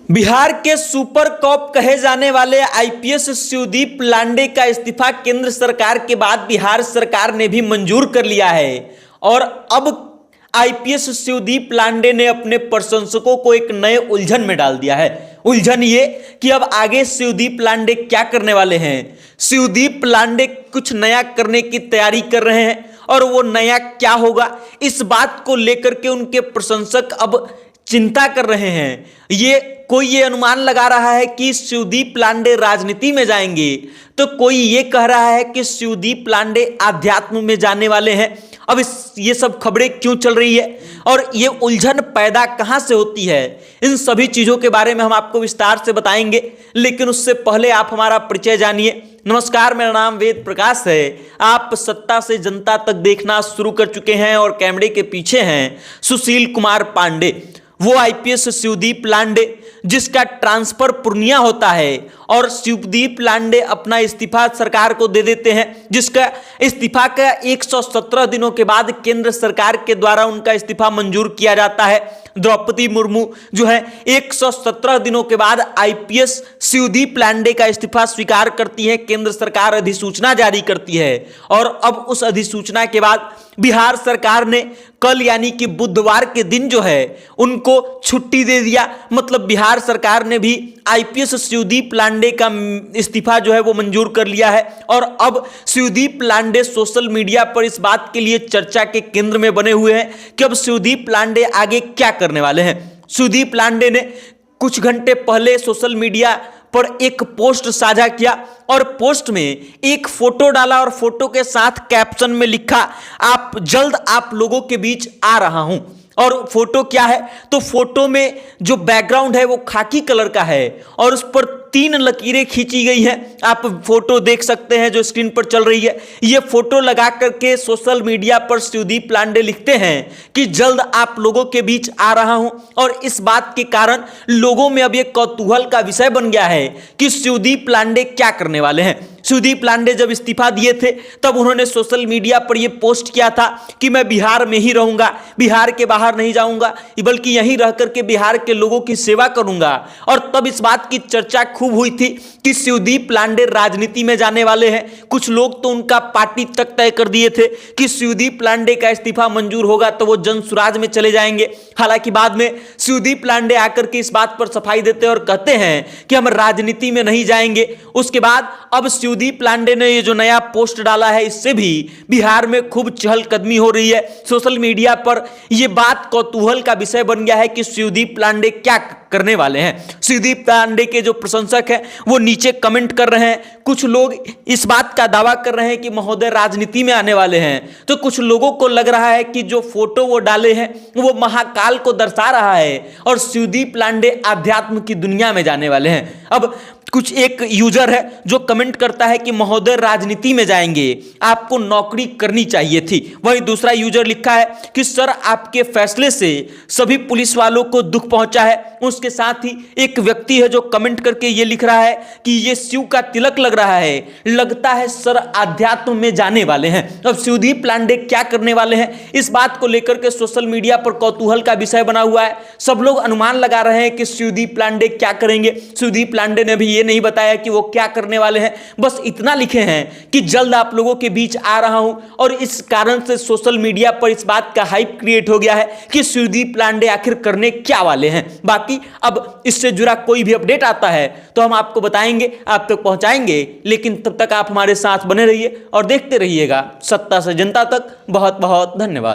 बिहार के super cop कहे जाने वाले आईपीएस शिवदीप लांडे का इस्तीफा केंद्र सरकार के बाद बिहार सरकार ने भी मंजूर कर लिया है। और अब आईपीएस शिवदीप लांडे ने अपने प्रशंसकों को एक नए उलझन में डाल दिया है। उलझन ये कि अब आगे शिवदीप लांडे क्या करने वाले हैं। शिवदीप लांडे कुछ नया करने की तैयारी कर रहे हैं और वो नया क्या होगा, इस बात को लेकर के उनके प्रशंसक अब चिंता कर रहे हैं। कोई ये अनुमान लगा रहा है कि शिवदीप लांडे राजनीति में जाएंगे, तो कोई ये कह रहा है कि शिवदीप लांडे आध्यात्म में जाने वाले हैं। अब ये सब खबरें क्यों चल रही है और ये उलझन पैदा कहां से होती है, इन सभी चीजों के बारे में हम आपको विस्तार से बताएंगे। लेकिन उससे पहले आप हमारा परिचय जानिए। नमस्कार, मेरा नाम वेद प्रकाश है। आप सत्ता से जनता तक देखना शुरू कर चुके हैं और कैमरे के पीछे हैं सुशील कुमार पांडे, वो आईपीएस शिवदीप लांडे जिसका ट्रांसफर पूर्णिया होता है और शिवदीप लांडे अपना इस्तीफा सरकार को दे देते हैं, जिसका इस्तीफा का 117 दिनों के बाद केंद्र सरकार के द्वारा उनका इस्तीफा मंजूर किया जाता है। द्रौपदी मुर्मू जो है 117 दिनों के बाद आईपीएस शिवदीप लांडे का इस्तीफा स्वीकार करती है। केंद्र सरकार अधिसूचना जारी करती है और अब उस अधिसूचना के बाद बिहार सरकार ने कल यानी कि बुधवार के दिन जो है उनको छुट्टी दे दिया। मतलब बिहार सरकार ने भी आईपीएस शिवदीप लांडे का इस्तीफा जो है वो मंजूर कर लिया है। और अब शिवदीप लांडे सोशल मीडिया पर इस बात के लिए चर्चा के केंद्र में बने हुए हैं कि अब शिवदीप लांडे आगे क्या करने वाले हैं। शिवदीप लांडे ने कुछ घंटे पहले सोशल मीडिया पर एक पोस्ट साझा किया और पोस्ट में एक फोटो डाला और फोटो के साथ कैप्शन में लिखा, आप जल्द आप लोगों के बीच आ रहा हूं। और फोटो क्या है, तो फोटो में जो बैकग्राउंड है वो खाकी कलर का है और उस पर 3 लकीरें खींची गई हैं। आप फोटो देख सकते हैं जो स्क्रीन पर चल रही है। ये फोटो लगा करके सोशल मीडिया पर शिवदीप लांडे लिखते हैं कि जल्द आप लोगों के बीच आ रहा हूं। और इस बात के कारण लोगों में अब ये कौतूहल का विषय बन गया है कि शिवदीप लांडे क्या करने वाले हैं। शिवदीप लांडे जब इस्तीफा दिए थे तब उन्होंने सोशल मीडिया पर यह पोस्ट किया था कि मैं बिहार में ही रहूंगा, बिहार के बाहर नहीं जाऊंगा, बल्कि यहीं रह करके बिहार के लोगों की सेवा करूंगा। और तब इस बात की चर्चा खूब हुई थी कि शिवदीप लांडे राजनीति में जाने वाले हैं। कुछ लोग तो उनका पार्टी तक तय कर दिए थे कि शिवदीप लांडे का इस्तीफा मंजूर होगा तो वो जनसुराज में चले जाएंगे। हालांकि बाद में शिवदीप लांडे आकर के इस बात पर सफाई देते और कहते हैं कि हम राजनीति में नहीं जाएंगे। उसके बाद अब शिवदीप लांडे ने ये जो नया पोस्ट डाला है, इससे भी बिहार में खूब चहलकदमी हो रही है। सोशल मीडिया पर यह बात कौतूहल का विषय बन गया है कि शिवदीप लांडे क्या करने वाले हैं। शिवदीप लांडे के जो प्रशंसक हैं वो नीचे कमेंट कर रहे हैं। कुछ लोग इस बात का दावा कर रहे हैं कि महोदय राजनीति में आने वाले हैं, तो कुछ लोगों को लग रहा है कि जो फोटो वो डाले हैं वो महाकाल को दर्शा रहा है और शिवदीप लांडे आध्यात्म की दुनिया में जाने वाले हैं। अब कुछ एक यूजर है जो कमेंट करता है कि महोदय राजनीति में जाएंगे, आपको नौकरी करनी चाहिए थी। वहीं दूसरा यूजर लिखा है कि सर आपके फैसले से सभी पुलिस वालों को दुख पहुंचा है। उसके साथ ही एक व्यक्ति है जो कमेंट करके ये लिख रहा है कि ये शिव का तिलक लग रहा है, लगता है सर आध्यात्म में जाने वाले हैं। अब शिवदीप लांडे क्या करने वाले हैं, इस बात को लेकर के सोशल मीडिया पर कौतूहल का विषय बना हुआ है। सब लोग अनुमान लगा रहे हैं कि शिवदीप लांडे क्या करेंगे। शिवदीप लांडे ने भी ये नहीं बताया कि वो क्या करने वाले हैं, बस इतना लिखे हैं कि जल्द आप लोगों के बीच आ रहा हूं। और इस कारण से सोशल मीडिया पर इस बात का हाइप क्रिएट हो गया है कि शिवदीप लांडे आखिर करने क्या वाले हैं। बाकी अब इससे जुड़ा कोई भी अपडेट आता है तो हम आपको बताएंगे, आप तक पहुंचाएंगे। लेकिन तब तक आप हमारे साथ बने रहिए और देखते रहिएगा सत्ता से जनता तक। बहुत बहुत धन्यवाद।